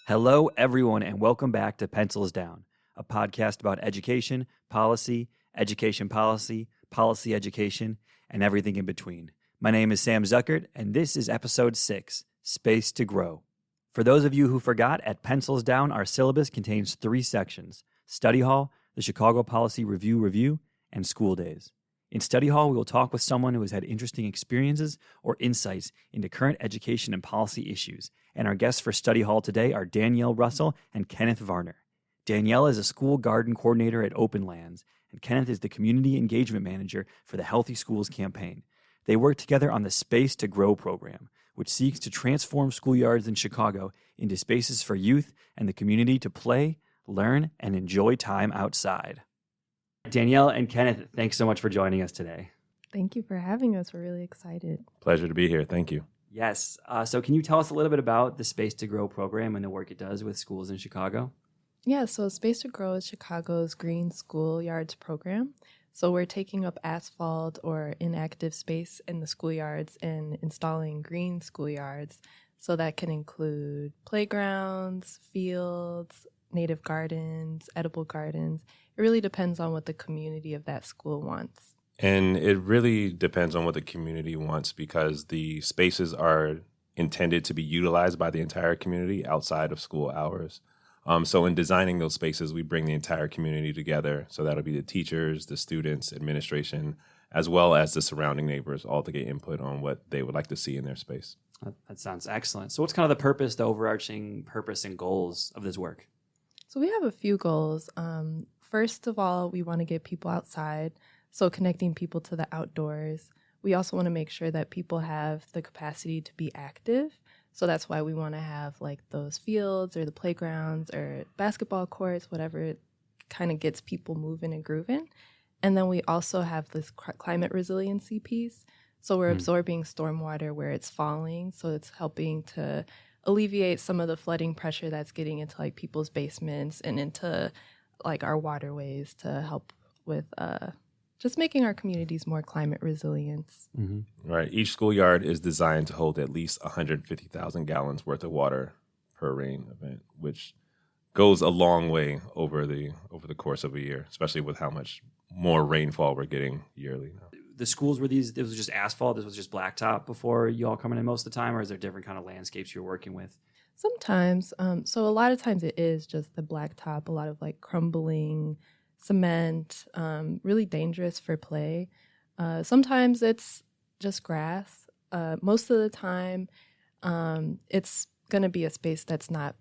Hello, everyone, and welcome back to Pencils Down, a podcast about education, policy, policy education, and everything in between. My name is Sam Zuckert, and this is episode 6, Space to Grow. For those of you who forgot, at Pencils Down, our syllabus contains 3 sections: Study Hall, the Chicago Policy Review, and School Days. In Study Hall, we will talk with someone who has had interesting experiences or insights into current education and policy issues. And our guests for Study Hall today are Danielle Russell and Kenneth Varner. Danielle is a school garden coordinator at Open Lands, and Kenneth is the community engagement manager for the Healthy Schools campaign. They work together on the Space to Grow program, which seeks to transform schoolyards in Chicago into spaces for youth and the community to play, learn, and enjoy time outside. Danielle and Kenneth, thanks so much for joining us today. Thank you for having us. We're really excited. Pleasure to be here. Thank you. Yes. So can you tell us a little bit about the Space to Grow program and the work it does with schools in Chicago? Yeah, so Space to Grow is Chicago's green schoolyards program. So we're taking up asphalt or inactive space in the schoolyards and installing green schoolyards. So that can include playgrounds, fields, native gardens, edible gardens. It really depends on what the community of that school wants. And it really depends on what the community wants, because the spaces are intended to be utilized by the entire community outside of school hours. So in designing those spaces, we bring the entire community together. So that'll be the teachers, the students, administration, as well as the surrounding neighbors, all to get input on what they would like to see in their space. That sounds excellent. So what's kind of the purpose, the overarching purpose and goals of this work? So we have a few goals. First of all, we want to get people outside, so connecting people to the outdoors. We also want to make sure that people have the capacity to be active. So that's why we want to have like those fields or the playgrounds or basketball courts, whatever kind of gets people moving and grooving. And then we also have this climate resiliency piece. So we're absorbing stormwater where it's falling. So it's helping to alleviate some of the flooding pressure that's getting into like people's basements and into like our waterways to help with just making our communities more climate resilient. Mm-hmm. Right. Each schoolyard is designed to hold at least 150,000 gallons worth of water per rain event, which goes a long way over the course of a year, especially with how much more rainfall we're getting yearly now. The schools were this was just asphalt, this was just blacktop before you all coming in most of the time, or is there different kind of landscapes you're working with? Sometimes. So a lot of times it is just the blacktop, a lot of like crumbling cement, really dangerous for play. Sometimes it's just grass. Most of the time, it's going to be a space that's not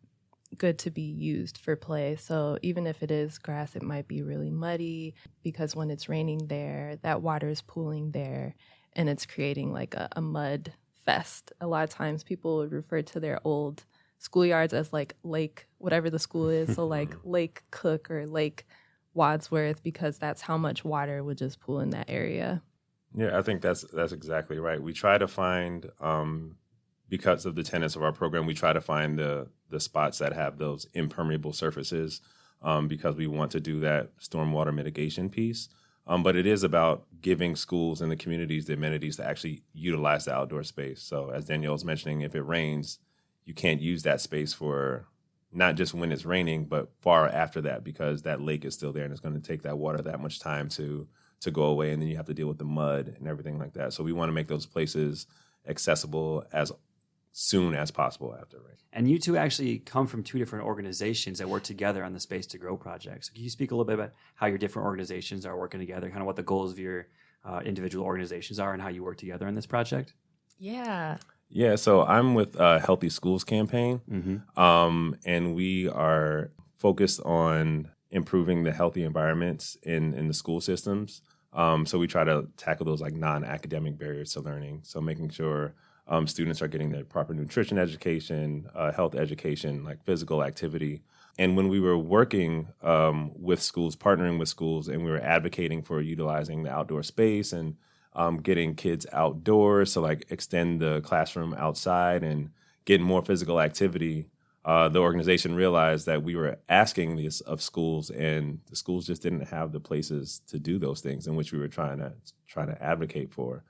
good to be used for play. So even if it is grass, it might be really muddy because when it's raining there, that water is pooling there and it's creating like a mud fest. A lot of times people would refer to their old schoolyards as like Lake, whatever the school is. So like Lake Cook or Lake Wadsworth, because that's how much water would just pool in that area. Yeah, I think that's exactly right. We try to find, because of the tenets of our program, we try to find the spots that have those impermeable surfaces because we want to do that stormwater mitigation piece. But it is about giving schools and the communities the amenities to actually utilize the outdoor space. So as Danielle was mentioning, if it rains, you can't use that space for not just when it's raining, but far after that, because that lake is still there and it's going to take that water that much time to go away. And then you have to deal with the mud and everything like that. So we want to make those places accessible as soon as possible after rain. And you two actually come from 2 different organizations that work together on the Space to Grow project. So can you speak a little bit about how your different organizations are working together, kind of what the goals of your individual organizations are and how you work together on this project? Yeah. Yeah, so I'm with Healthy Schools campaign, and we are focused on improving the healthy environments in the school systems. So we try to tackle those like non-academic barriers to learning. So making sure students are getting their proper nutrition education, health education, like physical activity. And when we were working with schools, partnering with schools, and we were advocating for utilizing the outdoor space and getting kids outdoors to like extend the classroom outside and get more physical activity, the organization realized that we were asking this of schools, and the schools just didn't have the places to do those things in which we were trying to advocate for.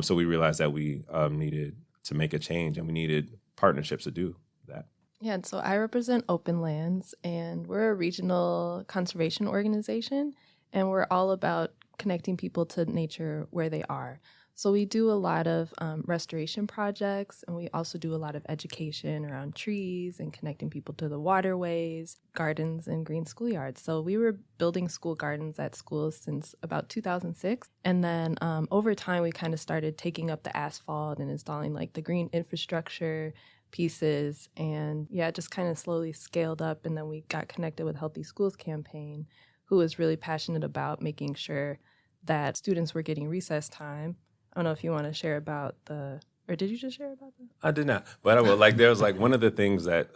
So we realized that we needed to make a change, and we needed partnerships to do that. Yeah, and so I represent Open Lands, and we're a regional conservation organization, and we're all about connecting people to nature where they are. So we do a lot of restoration projects, and we also do a lot of education around trees and connecting people to the waterways, gardens, and green schoolyards. So we were building school gardens at schools since about 2006. And then over time, we kind of started taking up the asphalt and installing like the green infrastructure pieces. And yeah, it just kind of slowly scaled up. And then we got connected with Healthy Schools Campaign, who was really passionate about making sure that students were getting recess time. I don't know if you want to share about or did you just share about that? I did not, but I will. Like, there was like one of the things that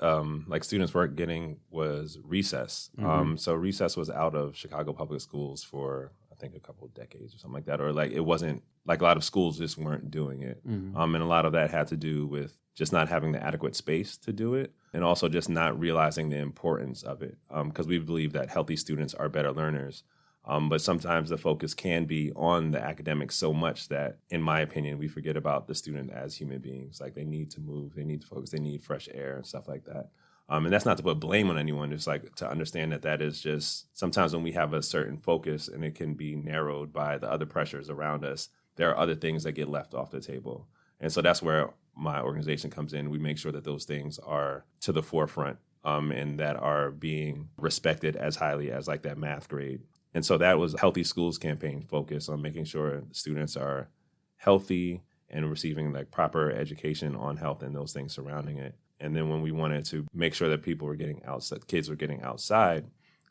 like students weren't getting was recess. So recess was out of Chicago public schools for I think a couple of decades or something like that, or like it wasn't like a lot of schools just weren't doing it, and a lot of that had to do with just not having the adequate space to do it, and also just not realizing the importance of it, because we believe that healthy students are better learners. But sometimes the focus can be on the academics so much that, in my opinion, we forget about the student as human beings. Like, they need to move, they need to focus, they need fresh air and stuff like that. And that's not to put blame on anyone. It's like to understand that is just sometimes when we have a certain focus and it can be narrowed by the other pressures around us, there are other things that get left off the table. And so that's where my organization comes in. We make sure that those things are to the forefront and that are being respected as highly as like that math grade. And so that was Healthy Schools Campaign focus on making sure students are healthy and receiving like proper education on health and those things surrounding it. And then when we wanted to make sure that people were getting outside, kids were getting outside,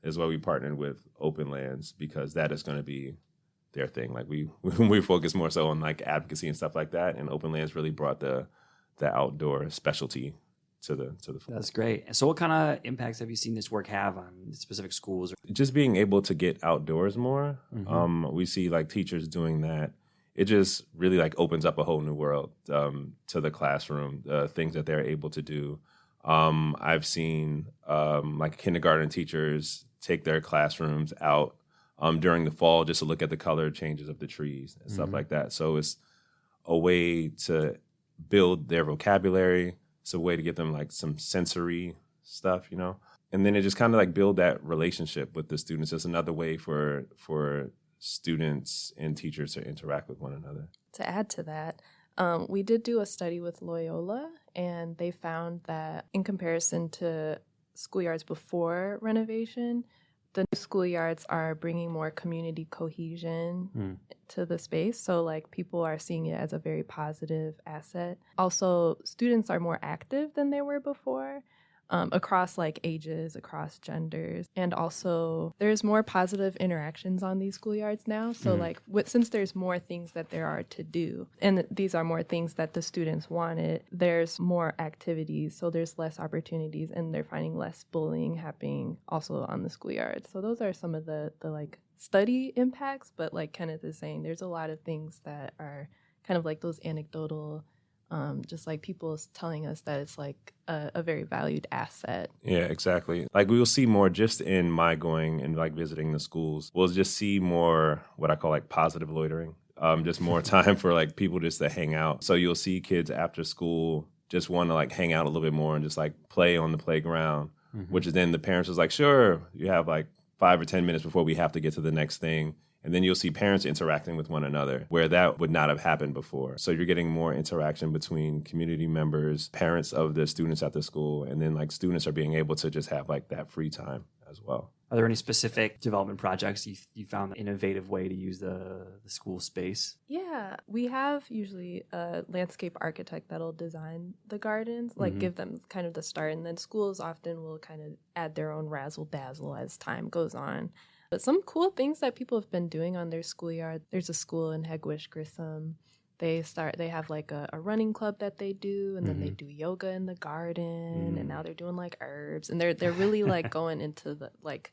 is why we partnered with Open Lands, because that is going to be their thing. Like we focus more so on like advocacy and stuff like that. And Open Lands really brought the outdoor specialty to the That's great. And so what kind of impacts have you seen this work have on specific schools? Just being able to get outdoors more. We see like teachers doing that. It just really like opens up a whole new world to the classroom, things that they're able to do. I've seen like kindergarten teachers take their classrooms out during the fall just to look at the color changes of the trees and stuff like that. So it's a way to build their vocabulary. It's a way to get them like some sensory stuff, you know? And then it just kind of like build that relationship with the students. It's another way for students and teachers to interact with one another. To add to that, we did do a study with Loyola, and they found that in comparison to schoolyards before renovation, the new schoolyards are bringing more community cohesion to the space. So like people are seeing it as a very positive asset. Also, students are more active than they were before. Across like ages, across genders. And also there's more positive interactions on these schoolyards now. So like since there's more things that there are to do, and these are more things that the students wanted, there's more activities. So there's less opportunities, and they're finding less bullying happening also on the schoolyards. So those are some of the like study impacts. But like Kenneth is saying, there's a lot of things that are kind of like those anecdotal just like people telling us that it's like a very valued asset. Yeah, exactly. Like we will see more just in my going and like visiting the schools. We'll just see more what I call like positive loitering. Just more time for like people just to hang out. So you'll see kids after school just want to like hang out a little bit more and just like play on the playground, which is then the parents is like, sure, you have like 5 or 10 minutes before we have to get to the next thing. And then you'll see parents interacting with one another where that would not have happened before. So you're getting more interaction between community members, parents of the students at the school, and then like students are being able to just have like that free time as well. Are there any specific development projects you found an innovative way to use the school space? Yeah, we have usually a landscape architect that'll design the gardens, like give them kind of the start. And then schools often will kind of add their own razzle dazzle as time goes on. But some cool things that people have been doing on their schoolyard. There's a school in Hegwish Grissom. They have like a running club that they do, and then they do yoga in the garden, and now they're doing like herbs, and they're really like going into the like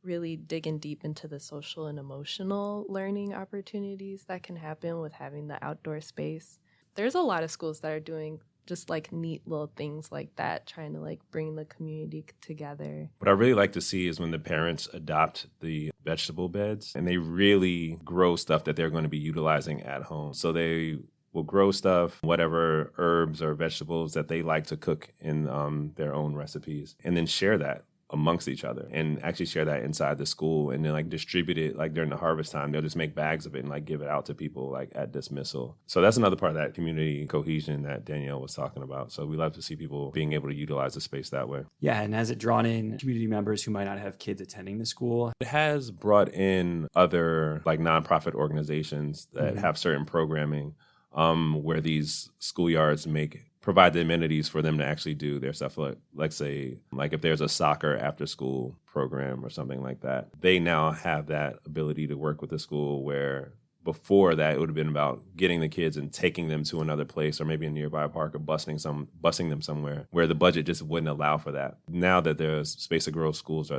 really digging deep into the social and emotional learning opportunities that can happen with having the outdoor space. There's a lot of schools that are doing just like neat little things like that, trying to like bring the community together. What I really like to see is when the parents adopt the vegetable beds and they really grow stuff that they're going to be utilizing at home. So they will grow stuff, whatever herbs or vegetables that they like to cook in their own recipes, and then share that amongst each other and actually share that inside the school and then like distribute it like during the harvest time. They'll just make bags of it and like give it out to people like at dismissal. So that's another part of that community cohesion that Danielle was talking about. So we love to see people being able to utilize the space that way. Yeah, and has it drawn in community members who might not have kids attending the school? It has brought in other like nonprofit organizations that have certain programming where these schoolyards provide the amenities for them to actually do their stuff. Like say, like if there's a soccer after school program or something like that, they now have that ability to work with the school where before that it would have been about getting the kids and taking them to another place or maybe a nearby park or busing them somewhere where the budget just wouldn't allow for that. Now that there's Space to Grow schoolyards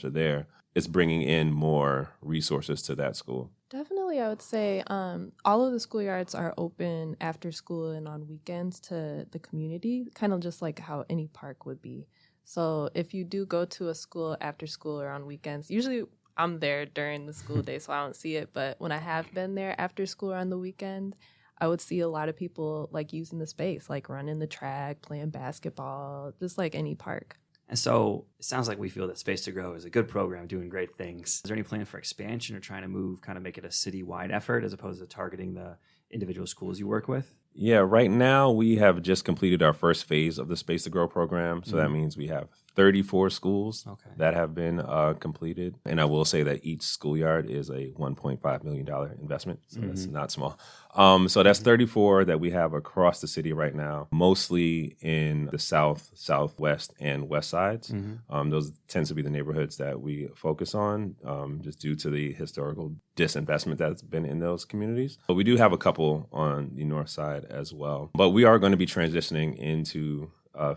are there, it's bringing in more resources to that school. Definitely, I would say all of the schoolyards are open after school and on weekends to the community, kind of just like how any park would be. So if you do go to a school after school or on weekends, usually I'm there during the school day, so I don't see it. But when I have been there after school or on the weekend, I would see a lot of people like using the space, like running the track, playing basketball, just like any park. And so it sounds like we feel that Space to Grow is a good program doing great things. Is there any plan for expansion or trying to kind of make it a citywide effort as opposed to targeting the individual schools you work with? Yeah, right now we have just completed our first phase of the Space to Grow program. So that means we have 34 schools that have been completed. And I will say that each schoolyard is a $1.5 million investment. So that's not small. So that's 34 that we have across the city right now, mostly in the south, southwest, and west sides. Those tend to be the neighborhoods that we focus on just due to the historical disinvestment that's been in those communities. But we do have a couple on the north side as well. But we are going to be transitioning into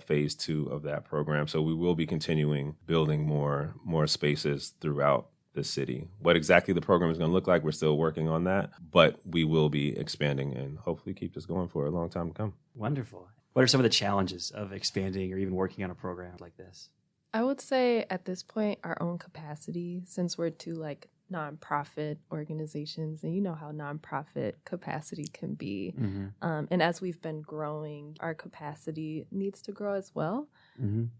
phase 2 of that program. So we will be continuing building more spaces throughout the city. What exactly the program is going to look like, we're still working on that, but we will be expanding and hopefully keep this going for a long time to come. Wonderful. What are some of the challenges of expanding or even working on a program like this? I would say at this point, our own capacity, since we're two like nonprofit organizations, and you know how nonprofit capacity can be. And as we've been growing, our capacity needs to grow as well,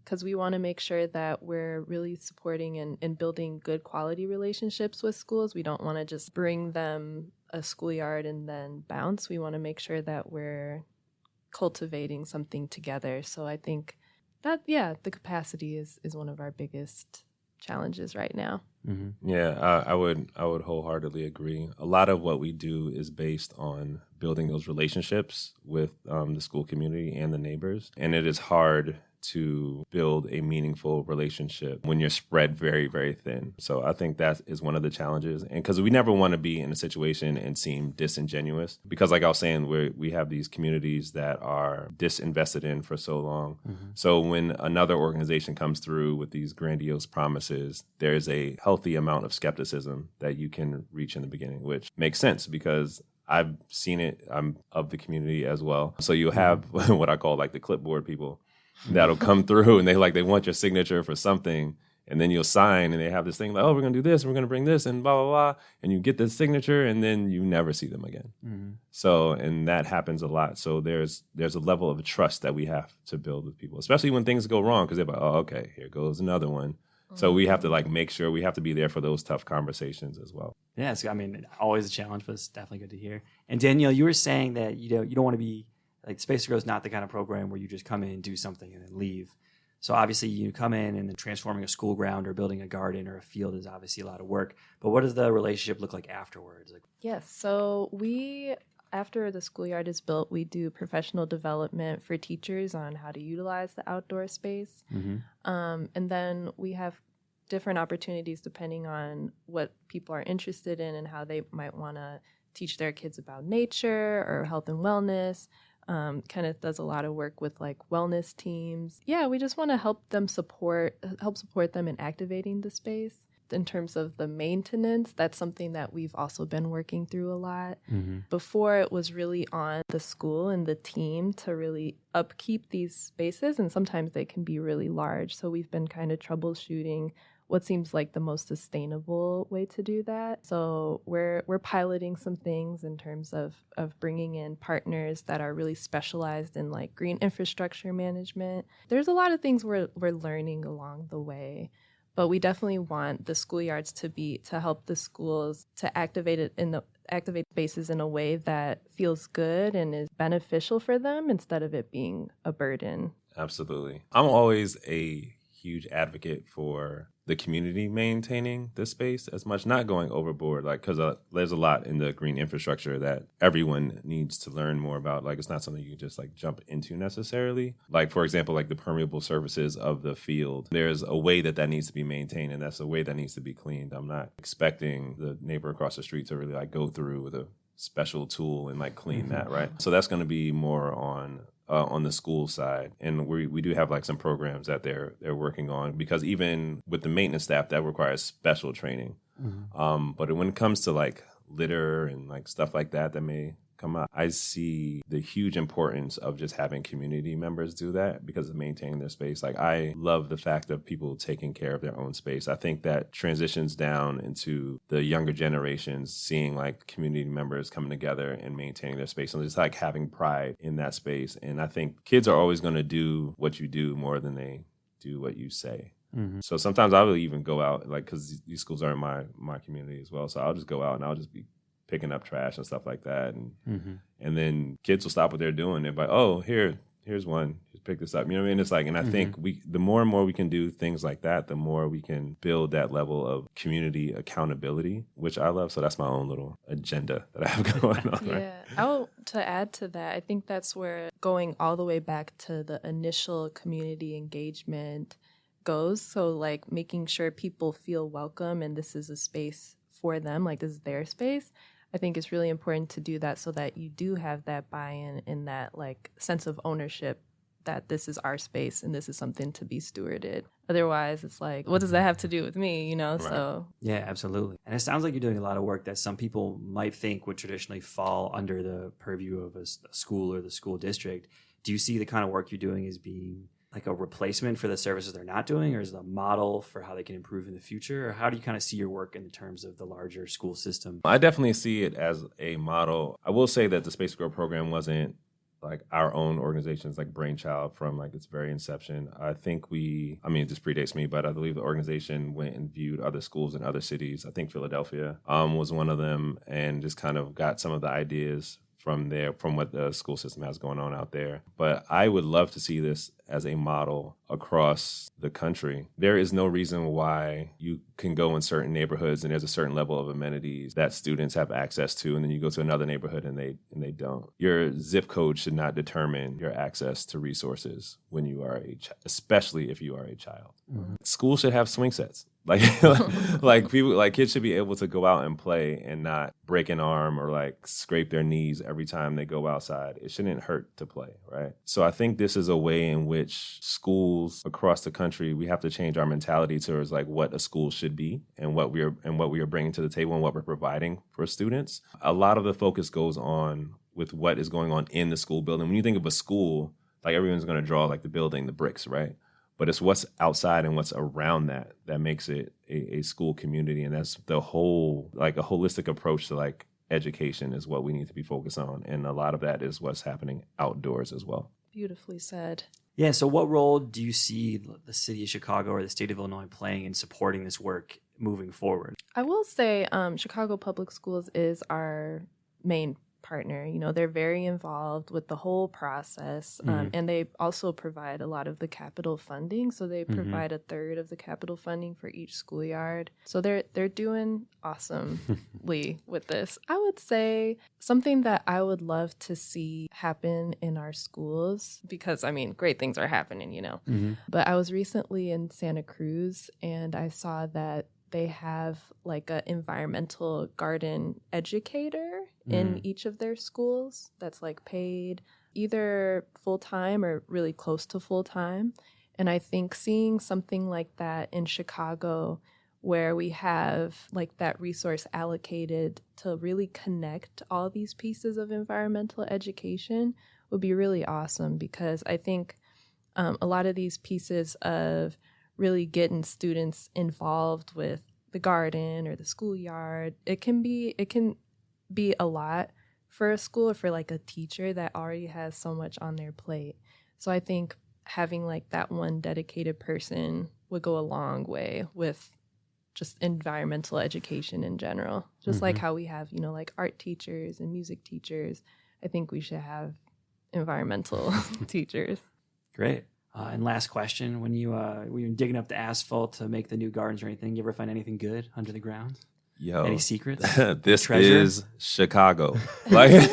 because we want to make sure that we're really supporting and building good quality relationships with schools. We don't want to just bring them a schoolyard and then bounce. We want to make sure that we're cultivating something together. So I think that, the capacity is one of our biggest challenges right now. Yeah, I would wholeheartedly agree. A lot of what we do is based on building those relationships with the school community and the neighbors. And it is hard to build a meaningful relationship when you're spread very, very thin. So I think that is one of the challenges. And because we never want to be in a situation and seem disingenuous, because like I was saying, we have these communities that are disinvested in for so long. So when another organization comes through with these grandiose promises, there's a healthy amount of skepticism that you can reach in the beginning, which makes sense because I've seen it. I'm of the community as well. So you have what I call like the clipboard people that'll come through and they want your signature for something, and then you'll sign and they have this thing like, oh, we're gonna do this, we're gonna bring this, and blah blah blah, and you get this signature and then you never see them again. So, and that happens a lot. So there's a level of trust that we have to build with people, especially when things go wrong, because they're like, oh, okay, here goes another one. So we have to make sure we have to be there for those tough conversations as well. Yeah, always a challenge, but it's definitely good to hear. And Danielle, you were saying that you don't want to be like Space to Grow is not the kind of program where you just come in, do something, and then leave. So obviously you come in and then transforming a school ground or building a garden or a field is obviously a lot of work. But what does the relationship look like afterwards? Yes, so after the schoolyard is built, we do professional development for teachers on how to utilize the outdoor space. And then we have different opportunities depending on what people are interested in and how they might want to teach their kids about nature or health and wellness. Kenneth does a lot of work with like wellness teams. Yeah, we just want to help support them in activating the space. In terms of the maintenance, that's something that we've also been working through a lot. Before, it was really on the school and the team to really upkeep these spaces, and sometimes they can be really large. So we've been kind of troubleshooting what seems like the most sustainable way to do that. So we're piloting some things in terms of bringing in partners that are really specialized in like green infrastructure management. There's a lot of things we're learning along the way. But we definitely want the schoolyards to help the schools to activate spaces in a way that feels good and is beneficial for them instead of it being a burden. Absolutely. I'm always a huge advocate for the community maintaining the space as much, not going overboard, like, because there's a lot in the green infrastructure that everyone needs to learn more about. Like, it's not something you can just like jump into necessarily. Like, for example, like the permeable surfaces of the field, there's a way that needs to be maintained, and that's a way that needs to be cleaned. I'm not expecting the neighbor across the street to really like go through with a special tool and like clean that, right? So that's going to be more on the school side, and we do have like some programs that they're working on, because even with the maintenance staff, that requires special training. But when it comes to like litter and like stuff like that may come up, I see the huge importance of just having community members do that because of maintaining their space. Like, I love the fact of people taking care of their own space. I think that transitions down into the younger generations, seeing like community members coming together and maintaining their space and just like having pride in that space. And I think kids are always going to do what you do more than they do what you say. So sometimes I will even go out, like, because these schools are in my community as well. So I'll just go out and I'll just be picking up trash and stuff like that. And then kids will stop what they're doing. They're like, oh, here's one. Just pick this up. You know what I mean? It's like, and I think the more and more we can do things like that, the more we can build that level of community accountability, which I love. So that's my own little agenda that I have going on. Yeah. Right? To add to that, I think that's where going all the way back to the initial community engagement goes. So like making sure people feel welcome and this is a space for them, like this is their space. I think it's really important to do that so that you do have that buy-in and that like sense of ownership that this is our space and this is something to be stewarded. Otherwise, it's like, what does that have to do with me, you know? Right. So yeah, absolutely. And it sounds like you're doing a lot of work that some people might think would traditionally fall under the purview of a school or the school district. Do you see the kind of work you're doing as being like a replacement for the services they're not doing, or is it a model for how they can improve in the future? Or how do you kind of see your work in terms of the larger school system? I definitely see it as a model. I will say that the Space to Grow program wasn't like our own organization's like brainchild from like its very inception. I think this predates me, but I believe the organization went and viewed other schools in other cities. I think Philadelphia was one of them, and just kind of got some of the ideas from what the school system has going on out there. But I would love to see this as a model across the country. There is no reason why you can go in certain neighborhoods and there's a certain level of amenities that students have access to, and then you go to another neighborhood and they don't. Your zip code should not determine your access to resources when you are especially if you are a child. Schools should have swing sets. Like kids should be able to go out and play and not break an arm or like scrape their knees every time they go outside. It shouldn't hurt to play, right? So I think this is a way in which schools across the country, we have to change our mentality towards like what a school should be and what we are bringing to the table and what we're providing for students. A lot of the focus goes on with what is going on in the school building. When you think of a school, like everyone's going to draw like the building, the bricks, right? But it's what's outside and what's around that makes it a school community. And that's the whole, like a holistic approach to like education is what we need to be focused on. And a lot of that is what's happening outdoors as well. Beautifully said. Yeah, so what role do you see the city of Chicago or the state of Illinois playing in supporting this work moving forward? I will say Chicago Public Schools is our main partner. You know, they're very involved with the whole process, and they also provide a lot of the capital funding. So they provide a third of the capital funding for each schoolyard. So they're doing awesomely with this. I would say something that I would love to see happen in our schools, because I mean, great things are happening, you know. But I was recently in Santa Cruz and I saw that they have like an environmental garden educator in each of their schools that's like paid either full-time or really close to full-time. And I think seeing something like that in Chicago, where we have like that resource allocated to really connect all these pieces of environmental education, would be really awesome, because I think a lot of these pieces of really getting students involved with the garden or the schoolyard. It can be a lot for a school or for like a teacher that already has so much on their plate. So I think having like that one dedicated person would go a long way with just environmental education in general. Just like how we have, like art teachers and music teachers, I think we should have environmental teachers. Great. And last question, when you're digging up the asphalt to make the new gardens or anything, you ever find anything good under the ground? Yo, any secrets? This Treasure? is Chicago. Like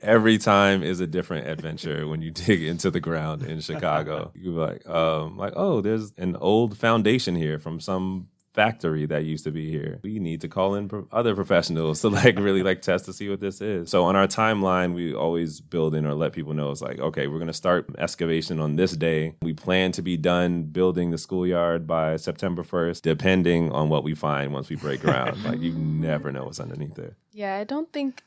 every time is a different adventure when you dig into the ground in Chicago. You're like, oh, there's an old foundation here from some factory that used to be here. We need to call in other professionals to really test to see what this is. So on our timeline, we always build in or let people know it's like, okay, we're going to start excavation on this day. We plan to be done building the schoolyard by September 1st, depending on what we find once we break ground. You never know what's underneath there. Yeah,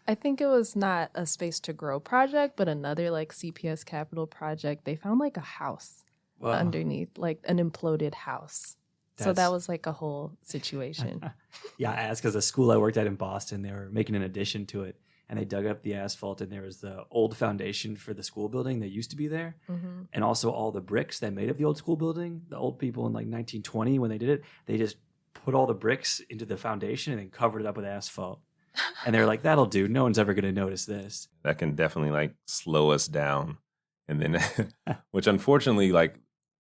I think it was not a Space to Grow project, but another CPS Capital project. They found a house underneath, an imploded house. So that was a whole situation. Yeah, I asked because the school I worked at in Boston, they were making an addition to it, and they dug up the asphalt, and there was the old foundation for the school building that used to be there, and also all the bricks that made up the old school building. The old people in 1920, when they did it, they just put all the bricks into the foundation and then covered it up with asphalt. And they're like, that'll do. No one's ever going to notice this. That can definitely slow us down. And then, which unfortunately,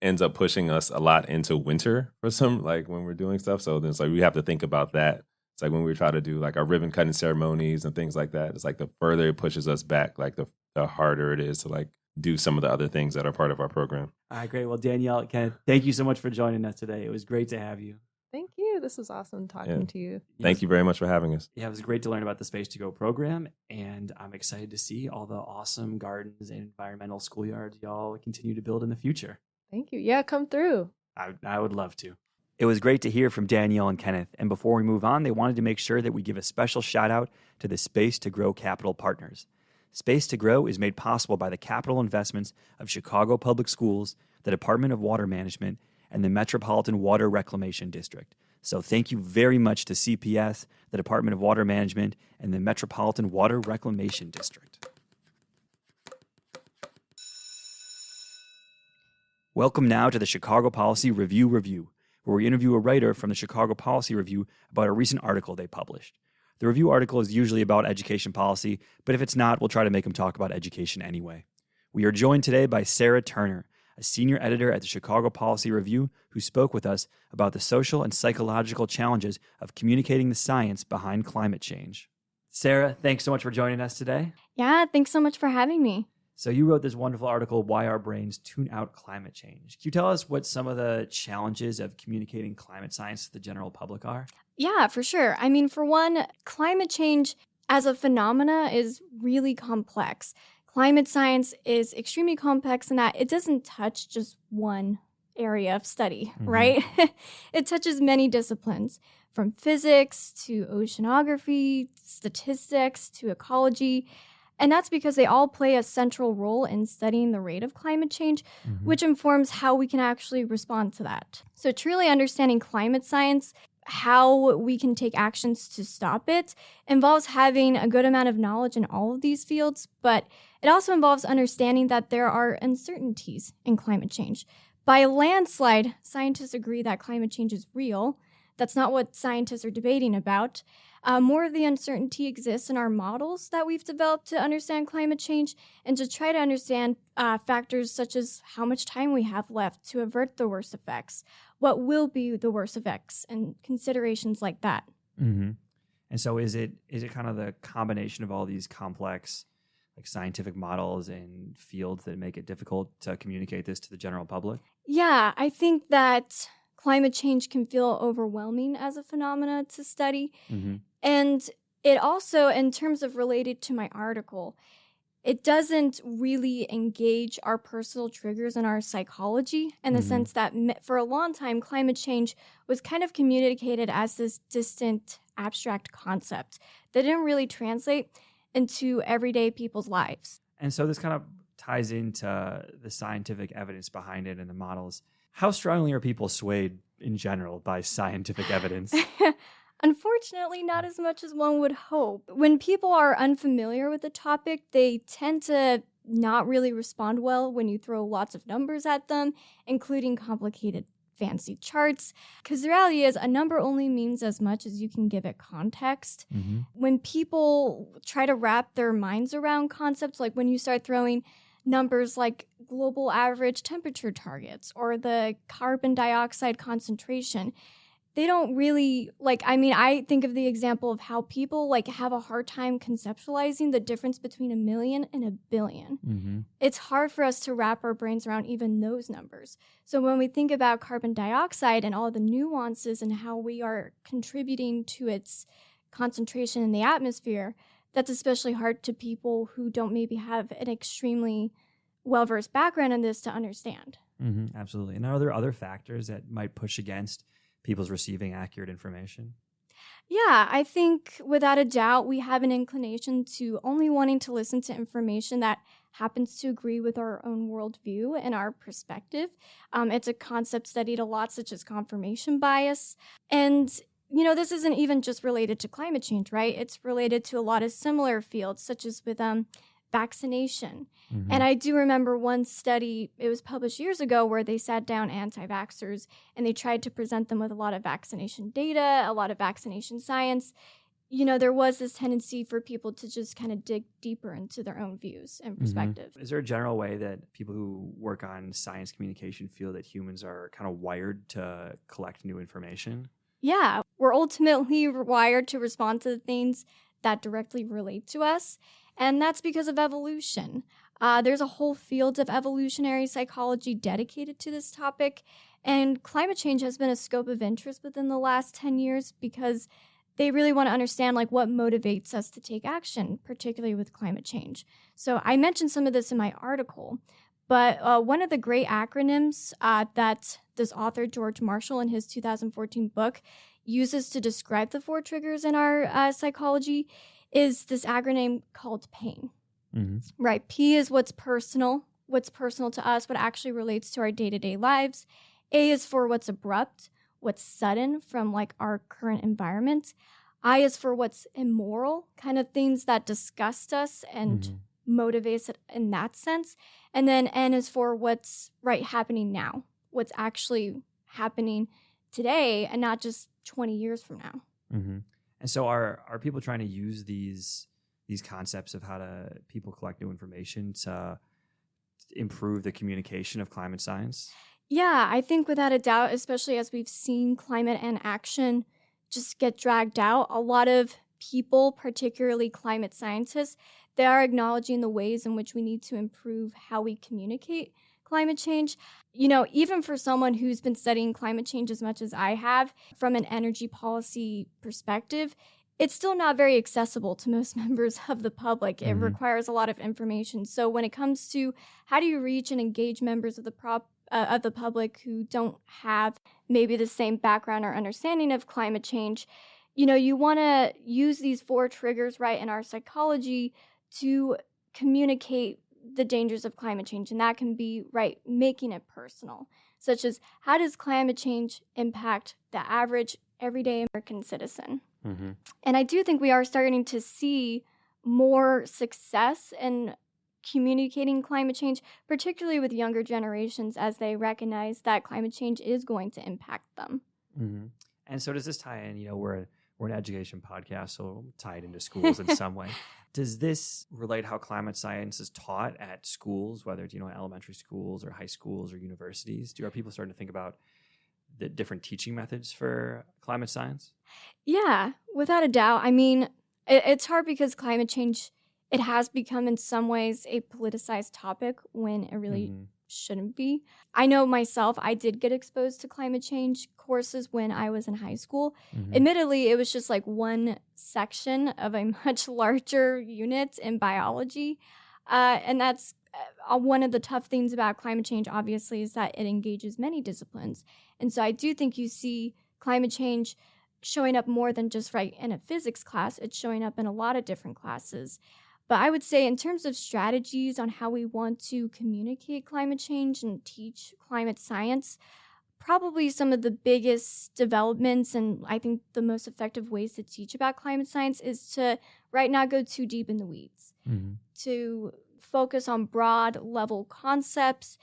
ends up pushing us a lot into winter for some, when we're doing stuff. So then it's we have to think about that. It's when we try to do our ribbon cutting ceremonies and things like that. It's the further it pushes us back, the harder it is to do some of the other things that are part of our program. All right, great. Well, Danielle, Kenneth, thank you so much for joining us today. It was great to have you. Thank you. This was awesome talking to you. Thank you very much for having us. Yeah, it was great to learn about the Space to Go program, and I'm excited to see all the awesome gardens and environmental schoolyards y'all continue to build in the future. Thank you. Yeah, come through. I would love to. It was great to hear from Danielle and Kenneth, and before we move on, they wanted to make sure that we give a special shout out to the Space to Grow Capital partners. Space to Grow is made possible by the capital investments of Chicago Public Schools, the Department of Water Management, and the Metropolitan Water Reclamation District. So thank you very much to CPS, the Department of Water Management, and the Metropolitan Water Reclamation District. Welcome now to the Chicago Policy Review, where we interview a writer from the Chicago Policy Review about a recent article they published. The review article is usually about education policy, but if it's not, we'll try to make them talk about education anyway. We are joined today by Sarah Turner, a senior editor at the Chicago Policy Review, who spoke with us about the social and psychological challenges of communicating the science behind climate change. Sarah, thanks so much for joining us today. Yeah, thanks so much for having me. So you wrote this wonderful article, Why Our Brains Tune Out Climate Change. Can you tell us what some of the challenges of communicating climate science to the general public are? Yeah, for sure. I mean, for one, climate change as a phenomena is really complex. Climate science is extremely complex in that it doesn't touch just one area of study, right? It touches many disciplines, from physics to oceanography, statistics to ecology. And that's because they all play a central role in studying the rate of climate change, which informs how we can actually respond to that. So truly understanding climate science, how we can take actions to stop it, involves having a good amount of knowledge in all of these fields, but it also involves understanding that there are uncertainties in climate change. By a landslide, scientists agree that climate change is real. That's not what scientists are debating about. More of the uncertainty exists in our models that we've developed to understand climate change and to try to understand factors such as how much time we have left to avert the worst effects, what will be the worst effects, and considerations like that. And so is it kind of the combination of all these complex scientific models and fields that make it difficult to communicate this to the general public? Yeah, I think that climate change can feel overwhelming as a phenomena to study. And it also, in terms of related to my article, it doesn't really engage our personal triggers and our psychology in the sense that for a long time, climate change was kind of communicated as this distant, abstract concept that didn't really translate into everyday people's lives. And so this kind of ties into the scientific evidence behind it and the models. How strongly are people swayed in general by scientific evidence? Unfortunately, not as much as one would hope. When people are unfamiliar with the topic, they tend to not really respond well when you throw lots of numbers at them, including complicated fancy charts. Because the reality is, a number only means as much as you can give it context. Mm-hmm. When people try to wrap their minds around concepts, like when you start throwing numbers like global average temperature targets or the carbon dioxide concentration, they don't really, I think of the example of how people have a hard time conceptualizing the difference between 1 million and 1 billion. Mm-hmm. It's hard for us to wrap our brains around even those numbers. So when we think about carbon dioxide and all the nuances and how we are contributing to its concentration in the atmosphere, that's especially hard to people who don't maybe have an extremely well-versed background in this to understand. Mm-hmm. Absolutely. And are there other factors that might push against people's receiving accurate information? Yeah, I think without a doubt, we have an inclination to only wanting to listen to information that happens to agree with our own worldview and our perspective. It's a concept studied a lot, such as confirmation bias. And, this isn't even just related to climate change, right? It's related to a lot of similar fields, such as with vaccination. Mm-hmm. And I do remember one study, it was published years ago, where they sat down anti-vaxxers and they tried to present them with a lot of vaccination data, a lot of vaccination science. There was this tendency for people to just kind of dig deeper into their own views and perspective. Mm-hmm. Is there a general way that people who work on science communication feel that humans are kind of wired to collect new information? Yeah, we're ultimately wired to respond to the things that directly relate to us. And that's because of evolution. There's a whole field of evolutionary psychology dedicated to this topic. And climate change has been a scope of interest within the last 10 years because they really want to understand what motivates us to take action, particularly with climate change. So I mentioned some of this in my article, but one of the great acronyms that this author, George Marshall, in his 2014 book, uses to describe the 4 triggers in our psychology is this acronym called PAIN. Mm-hmm. Right. P is what's personal to us, what actually relates to our day-to-day lives. A is for what's abrupt, what's sudden from our current environment. I is for what's immoral, kind of things that disgust us and motivates it in that sense. And then N is for what's happening now, what's actually happening today and not just 20 years from now. Mm-hmm. And so are people trying to use these concepts of how to people collect new information to improve the communication of climate science? Yeah, I think without a doubt, especially as we've seen climate and action just get dragged out, a lot of people, particularly climate scientists, they are acknowledging the ways in which we need to improve how we communicate climate change. Even for someone who's been studying climate change as much as I have, from an energy policy perspective, it's still not very accessible to most members of the public. It requires a lot of information. So when it comes to how do you reach and engage members of the public who don't have maybe the same background or understanding of climate change, you want to use these 4 triggers, in our psychology to communicate the dangers of climate change. And that can be, making it personal, such as how does climate change impact the average everyday American citizen? Mm-hmm. And I do think we are starting to see more success in communicating climate change, particularly with younger generations, as they recognize that climate change is going to impact them. Mm-hmm. And so does this tie in, we're an education podcast, so we'll tie it into schools in some way. Does this relate how climate science is taught at schools, whether it's, elementary schools or high schools or universities? Are people starting to think about the different teaching methods for climate science? Yeah, without a doubt. I mean, it's hard because climate change, it has become in some ways a politicized topic when it really shouldn't be. I know myself, I did get exposed to climate change courses when I was in high school. Admittedly, it was just one section of a much larger unit in biology. And that's one of the tough things about climate change, obviously, is that it engages many disciplines. And so I do think you see climate change showing up more than just in a physics class. It's showing up in a lot of different classes. But I would say in terms of strategies on how we want to communicate climate change and teach climate science, probably some of the biggest developments and I think the most effective ways to teach about climate science is to not go too deep in the weeds, to focus on broad level concepts.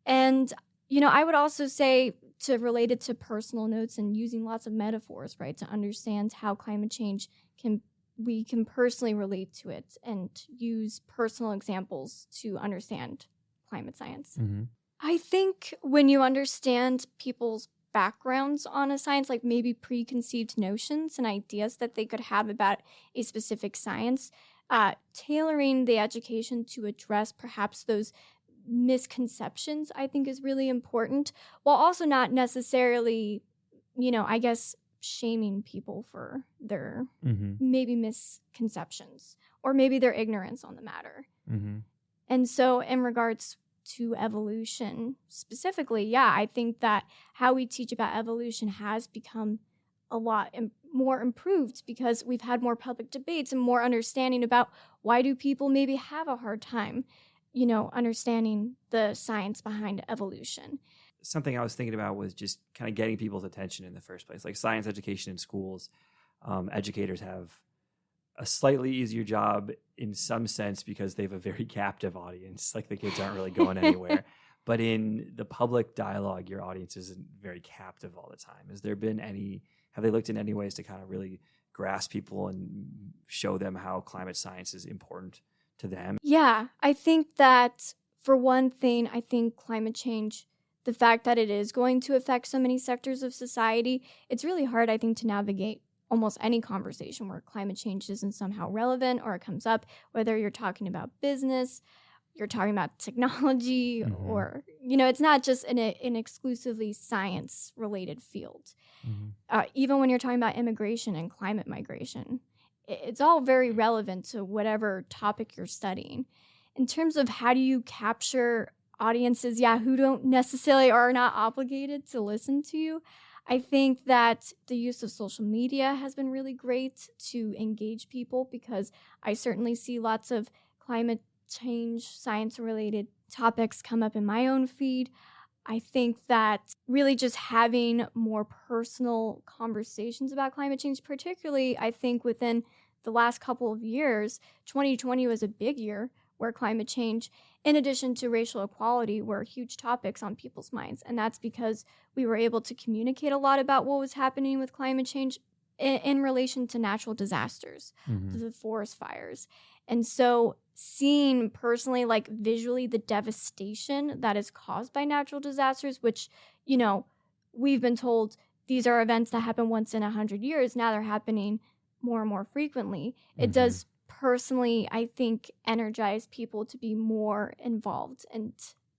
And, I would also say to relate it to personal notes and using lots of metaphors, right, to understand how climate change we can personally relate to it and use personal examples to understand climate science. I think when you understand people's backgrounds on a science, like maybe preconceived notions and ideas that they could have about a specific science, tailoring the education to address perhaps those misconceptions, I think is really important, while also not necessarily, I guess, shaming people for their maybe misconceptions or maybe their ignorance on the matter. And so in regards to evolution specifically, I think that how we teach about evolution has become a lot more improved because we've had more public debates and more understanding about why do people maybe have a hard time, understanding the science behind evolution. Something I was thinking about was just kind of getting people's attention in the first place. Like science education in schools, educators have a slightly easier job in some sense because they have a very captive audience. Like the kids aren't really going anywhere. But in the public dialogue, your audience isn't very captive all the time. Have they looked in any ways to kind of really grasp people and show them how climate science is important to them? Yeah, I think that for one thing, I think climate change, the fact that it is going to affect so many sectors of society, it's really hard, I think, to navigate almost any conversation where climate change isn't somehow relevant or it comes up, whether you're talking about business, you're talking about technology, or, it's not just an exclusively science-related field. Even when you're talking about immigration and climate migration, it's all very relevant to whatever topic you're studying. In terms of how do you capture audiences, who don't necessarily are not obligated to listen to you, I think that the use of social media has been really great to engage people because I certainly see lots of climate change, science-related topics come up in my own feed. I think that really just having more personal conversations about climate change, particularly I think within the last couple of years, 2020 was a big year where climate change, in addition to racial equality, were huge topics on people's minds. And that's because we were able to communicate a lot about what was happening with climate change in relation to natural disasters, the forest fires. And so seeing personally, like visually, the devastation that is caused by natural disasters, which, we've been told these are events that happen once in 100 years. Now they're happening more and more frequently. It does personally, I think, energize people to be more involved and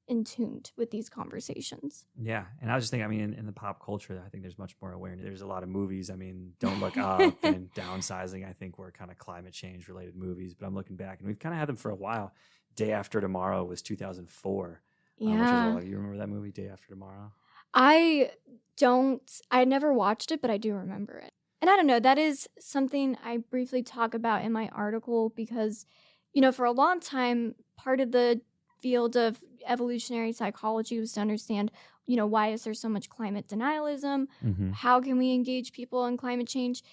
in tuned with these conversations. Yeah. And I was just thinking, in the pop culture, I think there's much more awareness. There's a lot of movies. Don't Look Up and Downsizing, I think were kind of climate change related movies. But I'm looking back and we've kind of had them for a while. Day After Tomorrow was 2004. Yeah. You remember that movie, Day After Tomorrow? I never watched it, but I do remember it. And I don't know, that is something I briefly talk about in my article because, for a long time, part of the field of evolutionary psychology was to understand, why is there so much climate denialism? How can we engage people in climate change?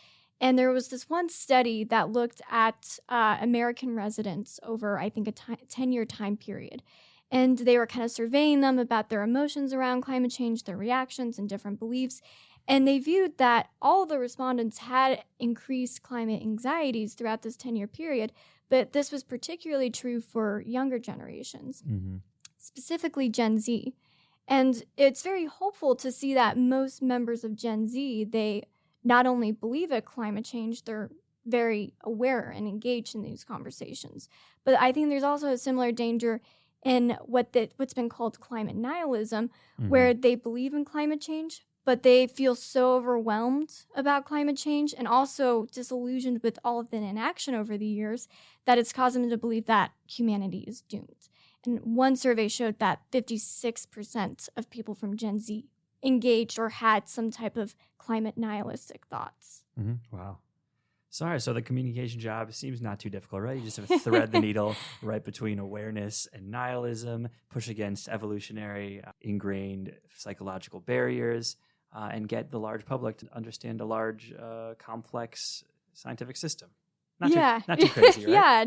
And there was this one study that looked at American residents over, I think, a 10-year time period. And they were kind of surveying them about their emotions around climate change, their reactions and different beliefs. And they viewed that all of the respondents had increased climate anxieties throughout this 10-year period, but this was particularly true for younger generations, specifically Gen Z. And it's very hopeful to see that most members of Gen Z, they not only believe in climate change, they're very aware and engaged in these conversations. But I think there's also a similar danger in what's been called climate nihilism, where they believe in climate change, but they feel so overwhelmed about climate change and also disillusioned with all of the inaction over the years that it's caused them to believe that humanity is doomed. And one survey showed that 56% of people from Gen Z engaged or had some type of climate nihilistic thoughts. Wow. Sorry, so the communication job seems not too difficult, right? You just have to thread the needle right between awareness and nihilism, push against evolutionary, ingrained psychological barriers, and get the large public to understand a large, complex scientific system. Not too crazy, right? Yeah,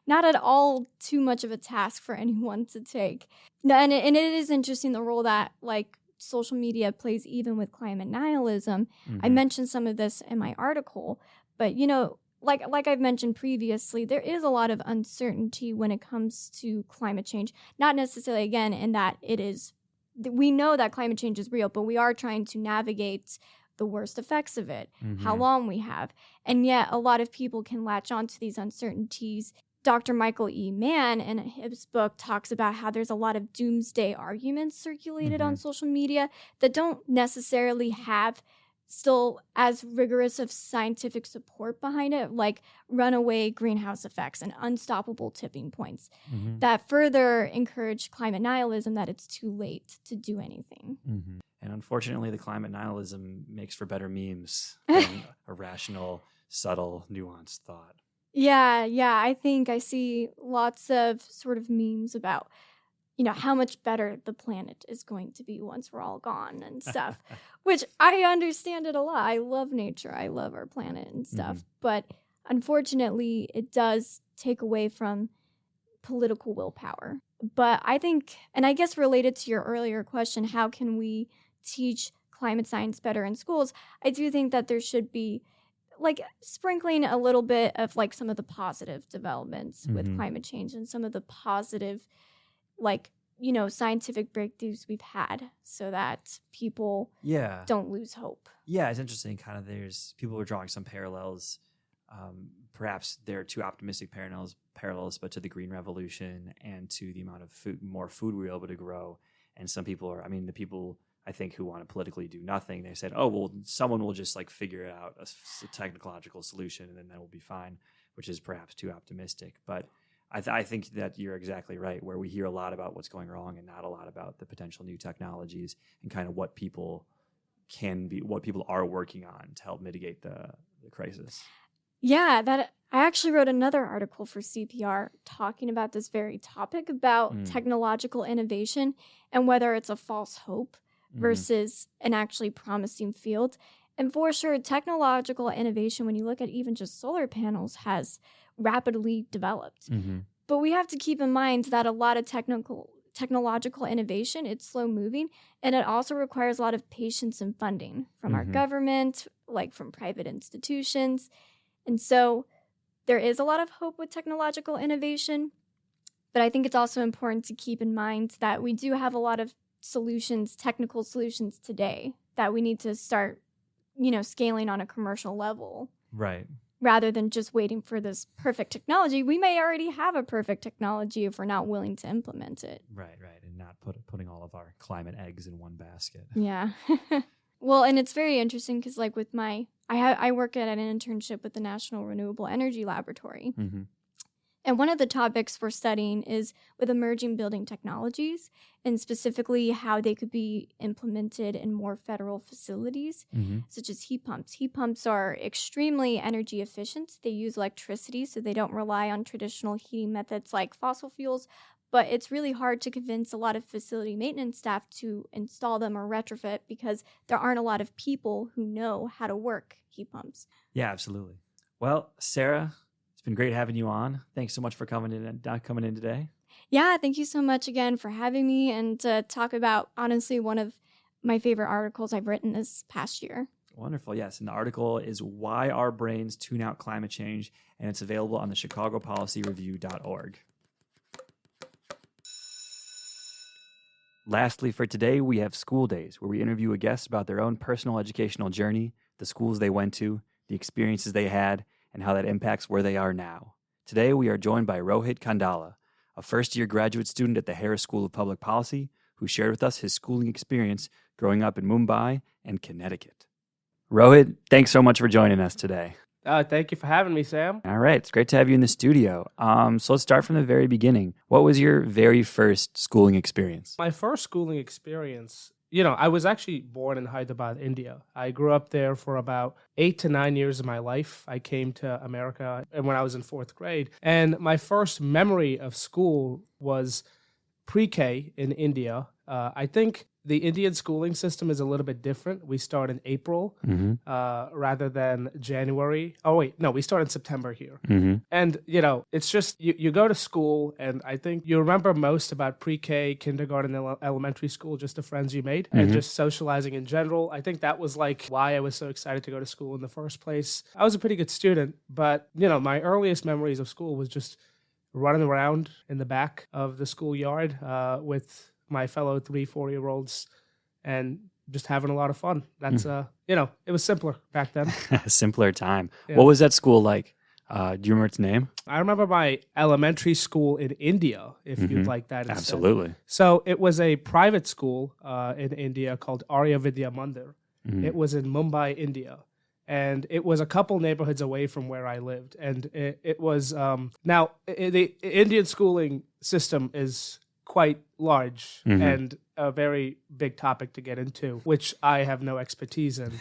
not at all too much of a task for anyone to take. No, and it is interesting the role that like social media plays even with climate nihilism. I mentioned some of this in my article, but like I've mentioned previously, there is a lot of uncertainty when it comes to climate change. Not necessarily, again, in that we know that climate change is real, but we are trying to navigate the worst effects of it, how long we have. And yet a lot of people can latch on to these uncertainties. Dr. Michael E. Mann in his book talks about how there's a lot of doomsday arguments circulated on social media that don't necessarily have still as rigorous of scientific support behind it, like runaway greenhouse effects and unstoppable tipping points that further encourage climate nihilism, that it's too late to do anything. And unfortunately, the climate nihilism makes for better memes than a rational, subtle, nuanced thought. Yeah. I think I see lots of sort of memes about, how much better the planet is going to be once we're all gone and stuff, which I understand it a lot. I love nature. I love our planet and stuff. But unfortunately, it does take away from political willpower. But I think, and I guess related to your earlier question, how can we teach climate science better in schools? I do think that there should be like sprinkling a little bit of like some of the positive developments with climate change and some of the positive, like, scientific breakthroughs we've had, so that people don't lose hope. Yeah, it's interesting. Kind of, there's people are drawing some parallels. Perhaps they're too optimistic parallels, but to the Green Revolution and to the amount of more food we were able to grow. And some people the people I think who want to politically do nothing, they said, oh, well, someone will just like figure out a technological solution and then that will be fine, which is perhaps too optimistic. But I think that you're exactly right, where we hear a lot about what's going wrong and not a lot about the potential new technologies and kind of what people are working on to help mitigate the crisis. Yeah, that I actually wrote another article for CPR talking about this very topic about technological innovation and whether it's a false hope versus an actually promising field. And for sure, technological innovation, when you look at even just solar panels, has rapidly developed. But we have to keep in mind that a lot of technological innovation, it's slow moving, and it also requires a lot of patience and funding from our government, like from private institutions. And so there is a lot of hope with technological innovation, but I think it's also important to keep in mind that we do have a lot of technical solutions today that we need to start, scaling on a commercial level. Right. Rather than just waiting for this perfect technology. We may already have a perfect technology if we're not willing to implement it. Right. And not putting all of our climate eggs in one basket. Yeah. Well, and it's very interesting because like with I work at an internship with the National Renewable Energy Laboratory. And one of the topics we're studying is with emerging building technologies and specifically how they could be implemented in more federal facilities, such as heat pumps. Heat pumps are extremely energy efficient. They use electricity, so they don't rely on traditional heating methods like fossil fuels. But it's really hard to convince a lot of facility maintenance staff to install them or retrofit because there aren't a lot of people who know how to work heat pumps. Yeah, absolutely. Well, Sarah, it's been great having you on. Thanks so much for coming in today. Yeah, thank you so much again for having me and to talk about, honestly, one of my favorite articles I've written this past year. Wonderful. Yes. And the article is Why Our Brains Tune Out Climate Change, and it's available on the chicagopolicyreview.org. Lastly, for today, we have School Days, where we interview a guest about their own personal educational journey, the schools they went to, the experiences they had, and how that impacts where they are now. Today, we are joined by Rohit Kandala, a first-year graduate student at the Harris School of Public Policy, who shared with us his schooling experience growing up in Mumbai and Connecticut. Rohit, thanks so much for joining us today. Thank you for having me, Sam. All right. It's great to have you in the studio. So let's start from the very beginning. What was your very first schooling experience? My first schooling experience, I was actually born in Hyderabad, India. I grew up there for about 8 to 9 years of my life. I came to America when I was in 4th grade. And my first memory of school was pre-K in India. I think the Indian schooling system is a little bit different. We start in April rather than January. Oh, wait, no, we start in September here. And, it's just you go to school, and I think you remember most about pre-K, kindergarten, elementary school, just the friends you made, and just socializing in general. I think that was like why I was so excited to go to school in the first place. I was a pretty good student, but, my earliest memories of school was just running around in the back of the schoolyard with my fellow 3-4-year-olds and just having a lot of fun. That's it was simpler back then. Simpler time. Yeah. What was that school like? Do you remember its name? I remember my elementary school in India, if you'd like that instead. Absolutely. So it was a private school in India called Arya Vidya Mandir. It was in Mumbai, India. And it was a couple neighborhoods away from where I lived. And it was, the Indian schooling system is quite large and a very big topic to get into, which I have no expertise in.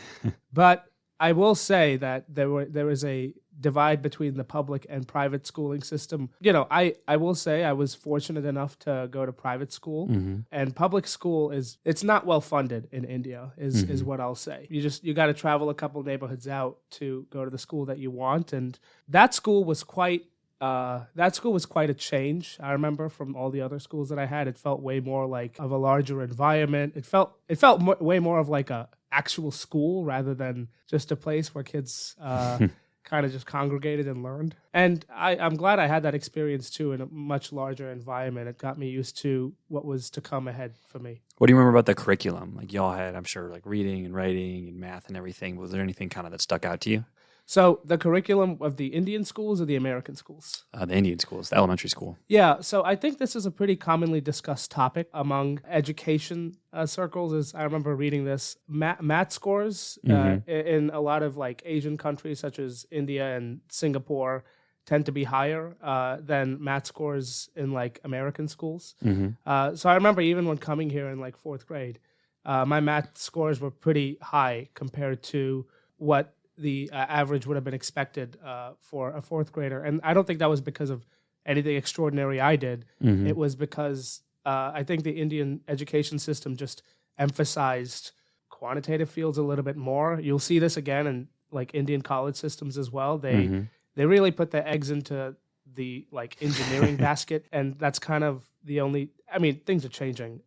But I will say that there is a divide between the public and private schooling system. I will say I was fortunate enough to go to private school, and public school it's not well funded in India is what I'll say. You got to travel a couple neighborhoods out to go to the school that you want, and that school was quite a change. I remember from all the other schools that I had, it felt way more like of a larger environment. It felt way more of like a actual school rather than just a place where kids kind of just congregated and learned. And I'm glad I had that experience too in a much larger environment. It got me used to what was to come ahead for me. What do you remember about the curriculum? Like y'all had, I'm sure, like reading and writing and math and everything. Was there anything kind of that stuck out to you? So the curriculum of the Indian schools or the American schools? The Indian schools, the elementary school. Yeah, so I think this is a pretty commonly discussed topic among education circles. Is I remember reading this. Math scores in a lot of like Asian countries such as India and Singapore tend to be higher than math scores in like American schools. So I remember even when coming here in like 4th grade, my math scores were pretty high compared to what the average would have been expected for a 4th grader. And I don't think that was because of anything extraordinary I did. It was because I think the Indian education system just emphasized quantitative fields a little bit more. You'll see this again in like Indian college systems as well. They really put the eggs into the like engineering basket, and that's kind of the only. I mean, things are changing.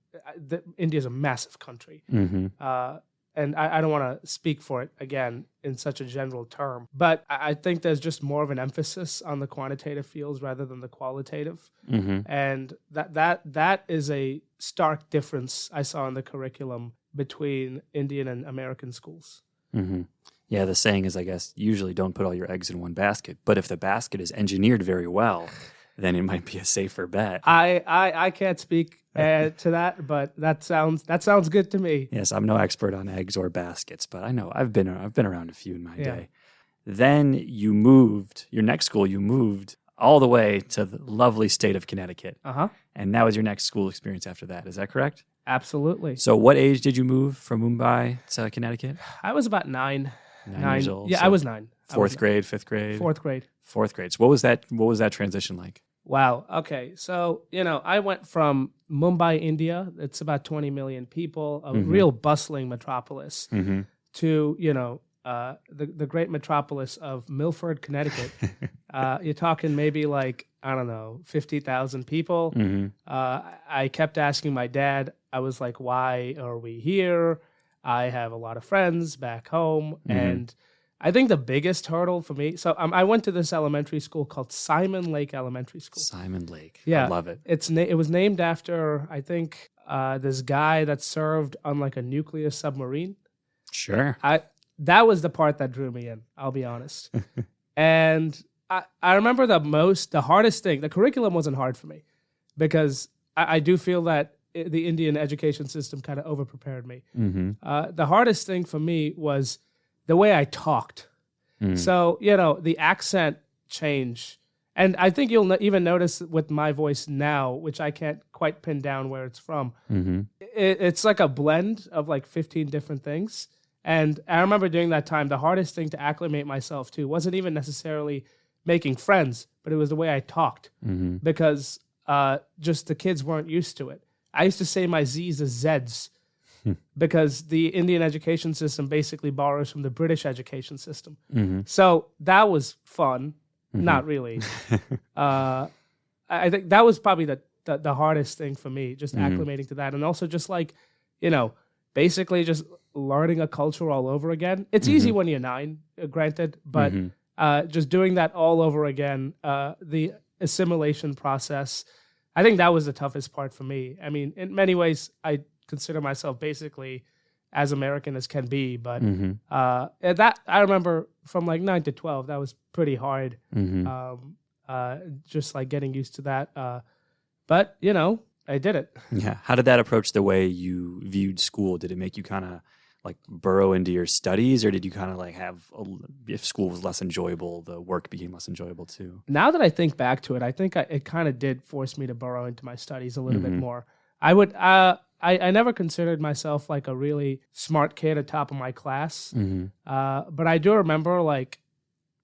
India's a massive country. And I don't want to speak for it, again, in such a general term. But I think there's just more of an emphasis on the quantitative fields rather than the qualitative. And that is a stark difference I saw in the curriculum between Indian and American schools. Yeah, the saying is, I guess, usually don't put all your eggs in one basket. But if the basket is engineered very well, then it might be a safer bet. I can't speak to that, but that sounds good to me. Yes, I'm no expert on eggs or baskets, but I know I've been around a few in my day. Then you moved, your next school, you moved all the way to the lovely state of Connecticut. And that was your next school experience after that. Is that correct? Absolutely. So what age did you move from Mumbai to Connecticut? I was about 9 years old. Yeah, so I was 9. 4th grade, 5th grade? 4th grade. 4th grade. So what was that transition like? Wow. Okay. So, I went from Mumbai, India. It's about 20 million people, a real bustling metropolis, to, the great metropolis of Milford, Connecticut. You're talking maybe like, I don't know, 50,000 people. I kept asking my dad, I was like, why are we here? I have a lot of friends back home. And I think the biggest hurdle for me, so I went to this elementary school called Simon Lake Elementary School. Simon Lake. Yeah. I love it. It was named after, I think, this guy that served on like a nuclear submarine. Sure. That was the part that drew me in, I'll be honest. And I remember the hardest thing, the curriculum wasn't hard for me because I do feel that the Indian education system kind of overprepared me. The hardest thing for me was the way I talked. So, the accent change And I think you'll even notice with my voice now, which I can't quite pin down where it's from. It's like a blend of like 15 different things. And I remember during that time, the hardest thing to acclimate myself to wasn't even necessarily making friends, but it was the way I talked, because just the kids weren't used to it. I used to say my Z's as Z's because the Indian education system basically borrows from the British education system. So that was fun. Not really. I think that was probably the hardest thing for me, just acclimating to that. And also just like, basically just learning a culture all over again. It's easy when you're 9, granted, but just doing that all over again, the assimilation process, I think that was the toughest part for me. I mean, in many ways, I consider myself basically as American as can be, but that I remember from like 9 to 12, that was pretty hard. Just like getting used to that. But I did it. Yeah. How did that approach the way you viewed school? Did it make you kind of like burrow into your studies, or did you kind of like if school was less enjoyable, the work became less enjoyable too? Now that I think back to it, I think it kind of did force me to burrow into my studies a little bit more. I would. I never considered myself like a really smart kid at top of my class, but I do remember like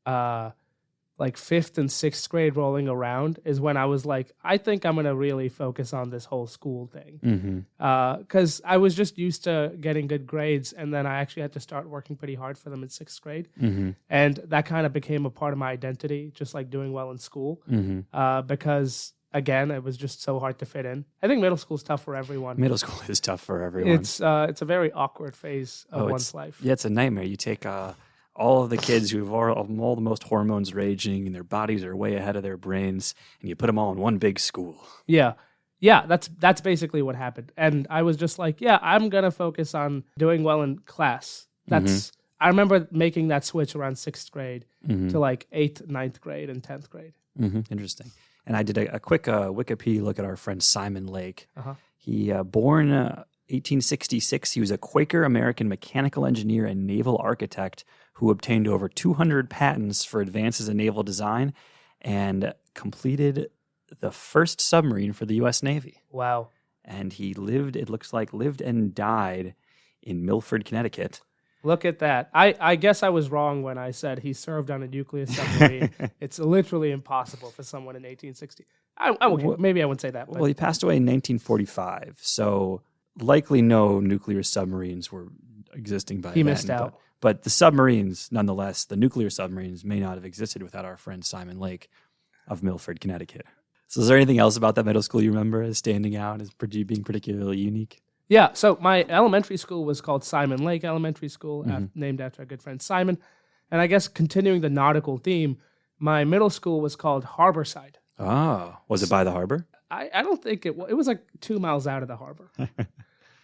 5th and 6th grade rolling around is when I was like, I think I'm gonna really focus on this whole school thing, because I was just used to getting good grades, and then I actually had to start working pretty hard for them in 6th grade, and that kind of became a part of my identity, just like doing well in school, because. Again, it was just so hard to fit in. I think middle school is tough for everyone. Middle school is tough for everyone. It's a very awkward phase of one's life. Yeah, it's a nightmare. You take all of the kids who have all the most hormones raging and their bodies are way ahead of their brains, and you put them all in one big school. Yeah, that's basically what happened. And I was just like, I'm going to focus on doing well in class. I remember making that switch around 6th grade to like 8th, 9th grade, and 10th grade. Interesting. And I did a quick Wikipedia look at our friend Simon Lake. He born 1866. He was a Quaker American mechanical engineer and naval architect who obtained over 200 patents for advances in naval design and completed the first submarine for the U.S. Navy. Wow. And he lived and died in Milford, Connecticut. Look at that. I guess I was wrong when I said he served on a nuclear submarine. It's literally impossible for someone in 1860. Maybe I wouldn't say that. But. Well, he passed away in 1945, so likely no nuclear submarines were existing by then. He missed out. But the submarines, nonetheless, the nuclear submarines may not have existed without our friend Simon Lake of Milford, Connecticut. So is there anything else about that middle school you remember as standing out, as being particularly unique? Yeah, so my elementary school was called Simon Lake Elementary School, named after our good friend Simon. And I guess continuing the nautical theme, my middle school was called Harborside. Oh, was it by the harbor? I don't think it was. It was like 2 miles out of the harbor.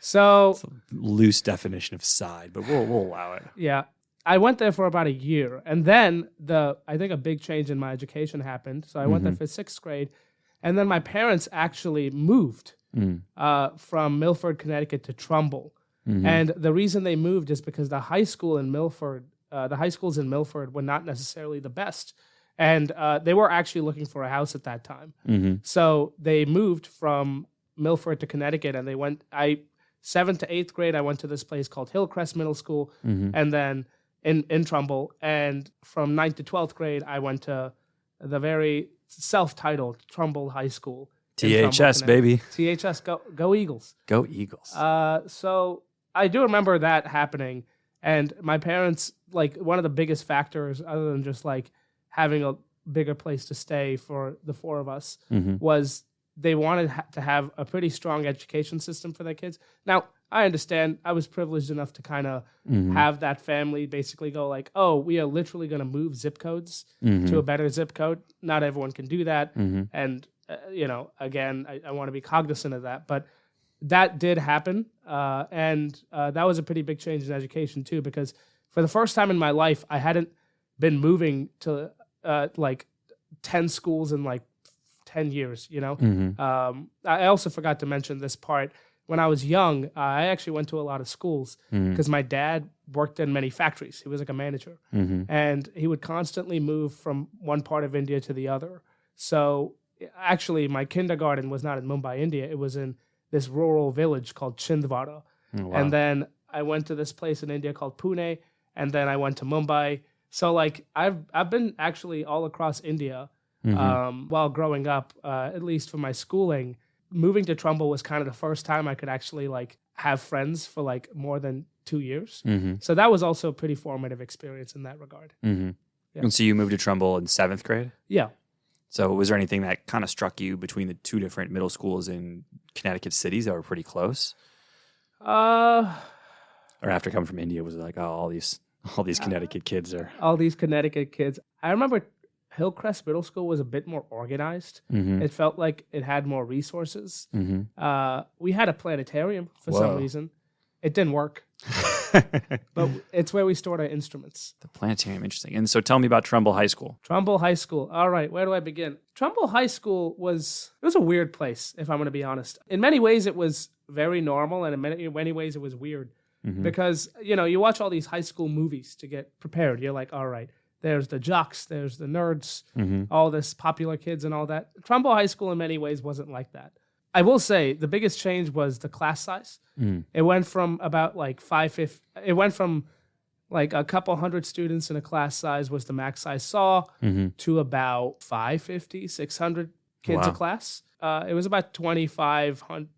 So it's a loose definition of side, but we'll allow it. Yeah. I went there for about a year. And then I think a big change in my education happened. So I went there for 6th grade. And then my parents actually moved. From Milford, Connecticut to Trumbull. And the reason they moved is because the high schools in Milford were not necessarily the best. And they were actually looking for a house at that time. So they moved from Milford to Connecticut, and they went, 7th to 8th grade, I went to this place called Hillcrest Middle School, and then in Trumbull. And from 9th to 12th grade, I went to the very self-titled Trumbull High School. THS, baby. THS, go Eagles. Go Eagles. So I do remember that happening. And my parents, like, one of the biggest factors, other than just, like, having a bigger place to stay for the 4 of us, was they wanted to have a pretty strong education system for their kids. Now, I understand. I was privileged enough to kind of have that family basically go like, oh, we are literally going to move zip codes to a better zip code. Not everyone can do that. And again, I want to be cognizant of that, but that did happen. And that was a pretty big change in education too, because for the first time in my life, I hadn't been moving to like 10 schools in like 10 years, I also forgot to mention this part. When I was young, I actually went to a lot of schools because my dad worked in many factories. He was like a manager. And he would constantly move from one part of India to the other. So actually, my kindergarten was not in Mumbai, India. It was in this rural village called Chhindwara. Oh, wow. And then I went to this place in India called Pune, and then I went to Mumbai. So like I've been actually all across India while growing up, at least for my schooling. Moving to Trumbull was kind of the first time I could actually like have friends for like more than 2 years. So that was also a pretty formative experience in that regard. Yeah. And so you moved to Trumbull in 7th grade? Yeah. So was there anything that kind of struck you between the two different middle schools in Connecticut cities that were pretty close? Or after coming from India, was it like, oh, all these Connecticut kids are... All these Connecticut kids. I remember Hillcrest Middle School was a bit more organized. It felt like it had more resources. We had a planetarium for some reason. It didn't work. But it's where we stored our instruments. The planetarium, interesting. And so tell me about Trumbull High School. Trumbull High School. All right, where do I begin? Trumbull High School was a weird place, if I'm going to be honest. In many ways, it was very normal, and in many ways, it was weird. Because, you watch all these high school movies to get prepared. You're like, all right, there's the jocks, there's the nerds, all this popular kids and all that. Trumbull High School in many ways wasn't like that. I will say the biggest change was the class size. It went from about like it went from like a couple hundred students in a class size was the max I saw to about 550, 600 kids a class. It was about 2,000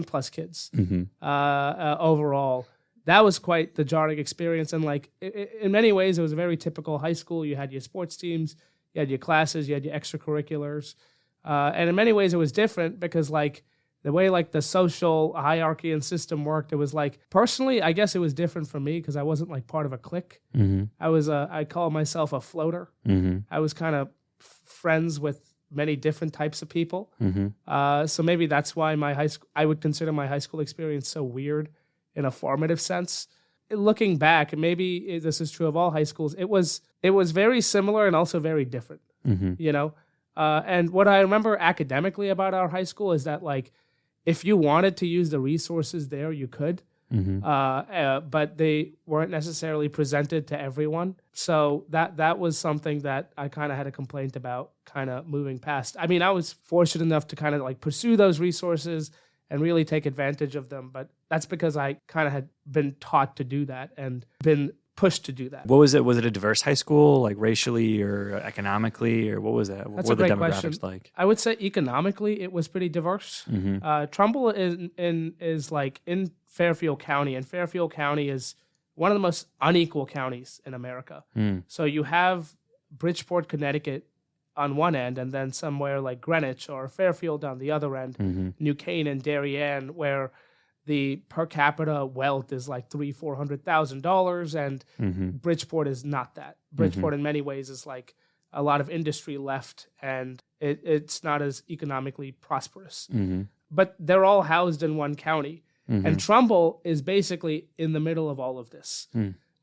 plus kids overall. That was quite the jarring experience. And like in many ways, it was a very typical high school. You had your sports teams, you had your classes, you had your extracurriculars. And in many ways, it was different because like the way like the social hierarchy and system worked, it was like, personally, I guess it was different for me because I wasn't like part of a clique. I call myself a floater. I was kind of friends with many different types of people. So maybe that's why I would consider my high school experience so weird in a formative sense. Looking back, and maybe this is true of all high schools, it was very similar and also very different, And what I remember academically about our high school is that, like, if you wanted to use the resources there, you could, but they weren't necessarily presented to everyone. So that was something that I kind of had a complaint about, kind of moving past. I mean, I was fortunate enough to kind of like pursue those resources and really take advantage of them, but that's because I kind of had been taught to do that and been pushed to do that. What was it? Was it a diverse high school, like racially or economically, or what was that? That's what a were the great demographics question. like? I would say economically it was pretty diverse. Trumbull is like in Fairfield County, and Fairfield County is one of the most unequal counties in America. So you have Bridgeport, Connecticut on one end, and then somewhere like Greenwich or Fairfield on the other end, New Canaan, Darien, where the per capita wealth is like $300,000-$400,000, and Bridgeport is not that. Bridgeport in many ways is like a lot of industry left, and it's not as economically prosperous. But they're all housed in one county, and Trumbull is basically in the middle of all of this.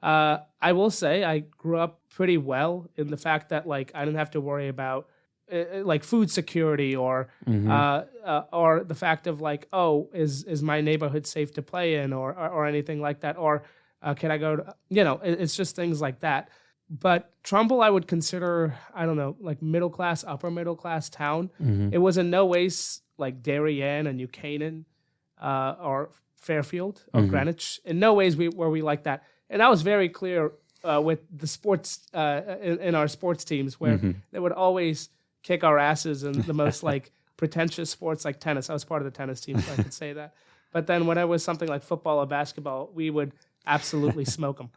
I will say I grew up pretty well in the fact that like I didn't have to worry about like food security or the fact of like, oh, is my neighborhood safe to play in or anything like that, or can I go to, it's just things like that. But Trumbull I would consider, I don't know, like middle class, upper middle class town. It was in no ways like Darien and New Canaan or Fairfield or Greenwich. In no ways were we like that. And that was very clear with the sports in our sports teams, where they would always kick our asses in the most like pretentious sports like tennis. I was part of the tennis team, so I could say that. But then when it was something like football or basketball, we would absolutely smoke them.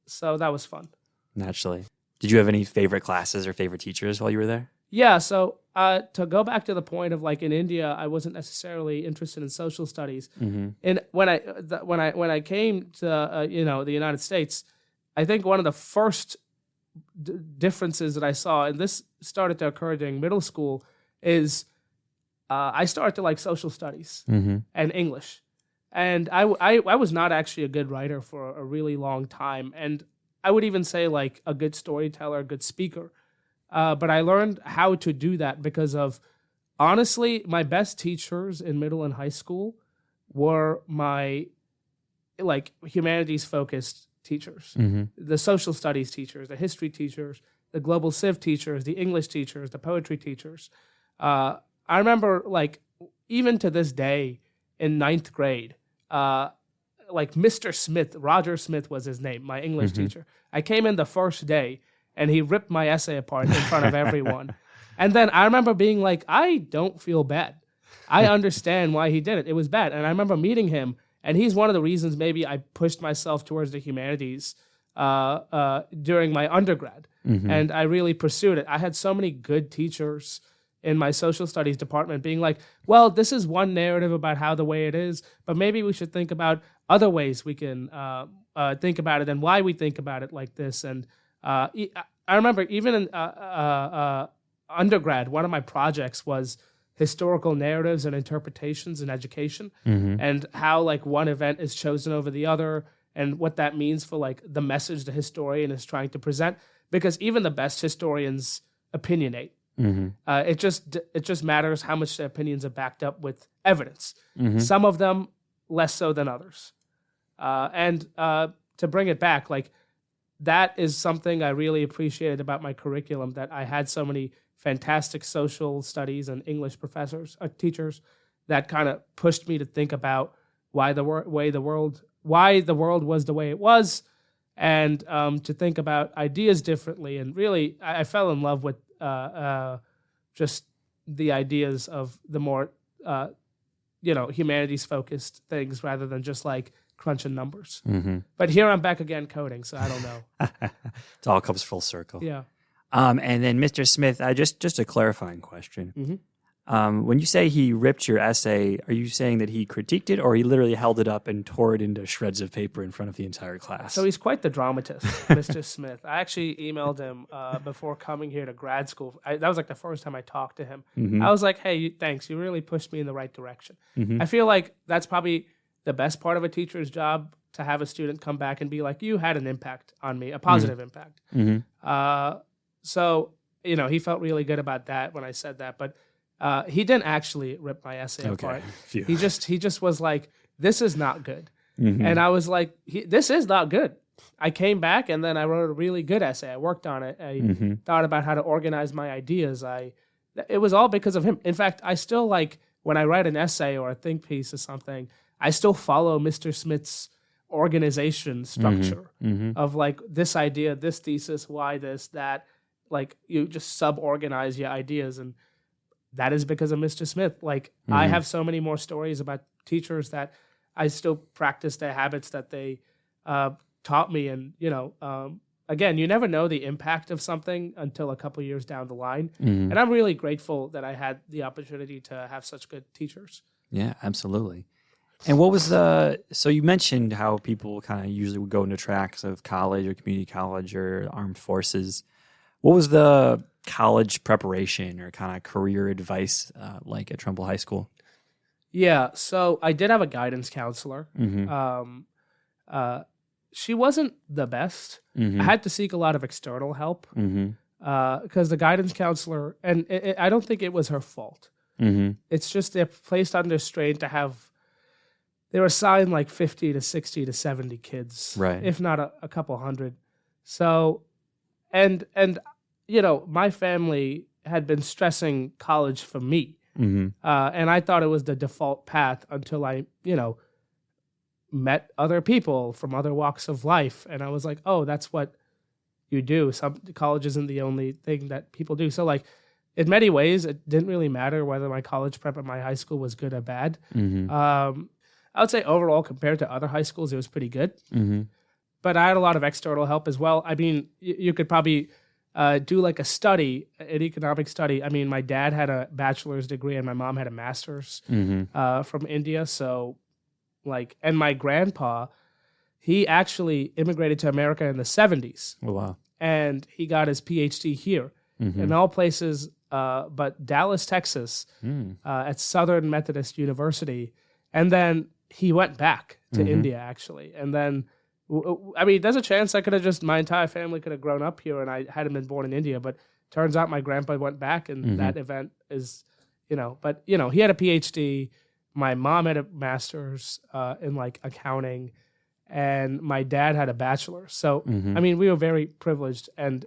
So that was fun. Naturally. Did you have any favorite classes or favorite teachers while you were there? Yeah. So to go back to the point of like in India, I wasn't necessarily interested in social studies. And when I came to the United States, I think one of the first differences that I saw, and this started to occur during middle school, is I started to like social studies and English. And I was not actually a good writer for a really long time. And I would even say like a good storyteller, a good speaker. But I learned how to do that because of, honestly, my best teachers in middle and high school were my like humanities-focused teachers, the social studies teachers, the history teachers. the global civ teachers, the English teachers, the poetry teachers. I remember, like, even to this day in ninth grade, like Mr. Smith, Roger Smith was his name, my English teacher. I came in the first day and he ripped my essay apart in front of everyone. And then I remember being like, I don't feel bad. I understand why he did it. It was bad. And I remember meeting him, and he's one of the reasons maybe I pushed myself towards the humanities during my undergrad. And I really pursued it. I had so many good teachers in my social studies department being like, well, this is one narrative about how the way it is, but maybe we should think about other ways we can think about it and why we think about it like this. And I remember even in undergrad, one of my projects was historical narratives and interpretations in education, and how like one event is chosen over the other and what that means for like the message the historian is trying to present, because even the best historians opinionate. It just matters how much their opinions are backed up with evidence. Some of them less so than others. And to bring it back, like that is something I really appreciated about my curriculum, that I had so many fantastic social studies and English professors, teachers, that kind of pushed me to think about why the world was the way it was, and to think about ideas differently. And really, I fell in love with just the ideas of the more humanities focused things rather than just like crunching numbers. But here I'm back again coding, so I don't know. It all comes full circle. Yeah. And then Mr. Smith, just a clarifying question. When you say he ripped your essay, are you saying that he critiqued it, or he literally held it up and tore it into shreds of paper in front of the entire class? So he's quite the dramatist, Mr. Smith. I actually emailed him before coming here to grad school. That was like the first time I talked to him. I was like, hey, thanks. You really pushed me in the right direction. I feel like that's probably the best part of a teacher's job, to have a student come back and be like, you had an impact on me, a positive impact. So, he felt really good about that when I said that. But he didn't actually rip my essay apart. Phew. He just was like, this is not good. And I was like, this is not good. I came back and then I wrote a really good essay. I worked on it. I thought about how to organize my ideas. It was all because of him. In fact, I still, like, when I write an essay or a think piece or something, I still follow Mr. Smith's organization structure of like this idea, this thesis, why this, that. Like, you just sub-organize your ideas, and that is because of Mr. Smith. Like, I have so many more stories about teachers that I still practice their habits that they taught me. And, again, you never know the impact of something until a couple years down the line. And I'm really grateful that I had the opportunity to have such good teachers. Yeah, absolutely. And what was so you mentioned how people kind of usually would go into tracks of college or community college or armed forces. What was the college preparation or kind of career advice like at Trumbull High School? Yeah, so I did have a guidance counselor. She wasn't the best. I had to seek a lot of external help because the guidance counselor, and I don't think it was her fault. It's just they're placed under strain to have, they were assigned like 50 to 60 to 70 kids, right? If not a couple hundred. So, and my family had been stressing college for me. And I thought it was the default path until I, met other people from other walks of life. And I was like, oh, that's what you do. College isn't the only thing that people do. So, like, in many ways, it didn't really matter whether my college prep at my high school was good or bad. I would say overall, compared to other high schools, it was pretty good. But I had a lot of external help as well. I mean, you could probably do like an economic study. I mean, my dad had a bachelor's degree and my mom had a master's from India. So, like, and my grandpa, he actually immigrated to America in the 70s. Oh, wow. And he got his PhD here in all places but Dallas, Texas, at Southern Methodist University. And then he went back to India, actually. And then, I mean, there's a chance my entire family could have grown up here and I hadn't been born in India. But turns out my grandpa went back and that event is, but, he had a PhD. My mom had a master's in like accounting and my dad had a bachelor's. So, I mean, we were very privileged and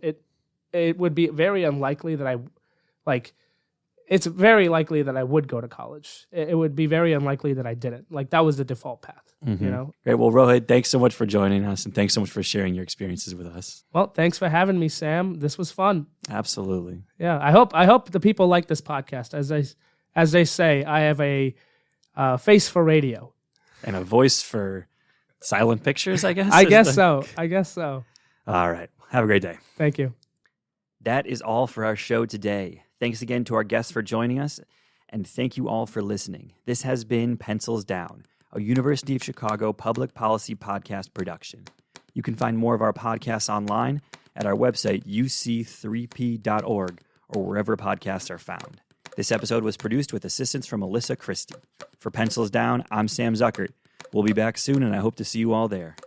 it would be very unlikely that it's very likely that I would go to college. It would be very unlikely that I didn't. Like, that was the default path, you know? Great. Well, Rohit, thanks so much for joining us, and thanks so much for sharing your experiences with us. Well, thanks for having me, Sam. This was fun. Absolutely. Yeah, I hope the people like this podcast. As they say, I have a face for radio. And a voice for silent pictures, I guess? I guess so. All right. Have a great day. Thank you. That is all for our show today. Thanks again to our guests for joining us, and thank you all for listening. This has been Pencils Down, a University of Chicago public policy podcast production. You can find more of our podcasts online at our website, uc3p.org, or wherever podcasts are found. This episode was produced with assistance from Alyssa Christie. For Pencils Down, I'm Sam Zuckert. We'll be back soon, and I hope to see you all there.